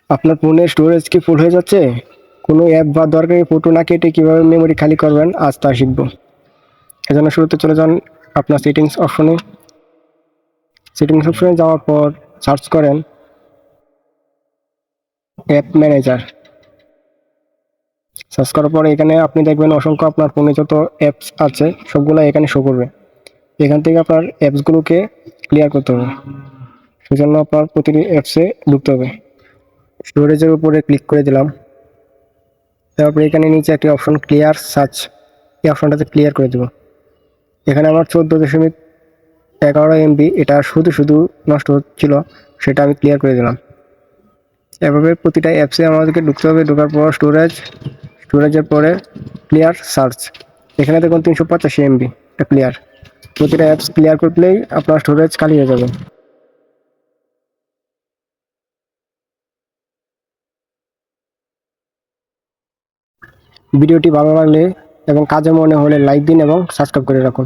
আপনার ফোনের স্টোরেজ কি ফুল হয়ে যাচ্ছে? কোনো অ্যাপ বা দরকারি ফটো না কেটে কীভাবে মেমোরি খালি করবেন আজ তা শিখব। এজন্য শুরুতে চলে যান আপনার সেটিংস অপশনে। সেটিংস অপশনে যাওয়ার পর সার্চ করেন অ্যাপ ম্যানেজার। সার্চ করার পরে এখানে আপনি দেখবেন অসংখ্য আপনার ফোনে যত অ্যাপস আছে সবগুলো এখানে শো করবে। এখান থেকে আপনার অ্যাপসগুলোকে ক্লিয়ার করতে হবে। সেজন্য আপনার প্রতিটি অ্যাপসে ঢুকতে হবে। স্টোরেজের উপরে ক্লিক করে দিলাম। তারপরে এখানে নিচে একটি অপশন ক্লিয়ার সার্চ, এই অপশনটাতে ক্লিয়ার করে দেব। এখানে আমার 14.11 MB এটা শুধু নষ্ট হচ্ছিল, সেটা আমি ক্লিয়ার করে দিলাম। এভাবে প্রতিটা অ্যাপসে আমাদেরকে ঢুকতে হবে। ঢোকার পর স্টোরেজের পরে ক্লিয়ার সার্চ, এখানে দেখুন 385 MB এটা ক্লিয়ার। প্রতিটা অ্যাপস ক্লিয়ার করলেই আপনার স্টোরেজ খালি হয়ে যাবে। ভিডিওটি ভালো লাগলে এবং কাজে মনে হলে লাইক দিন এবং সাবস্ক্রাইব করে রাখুন।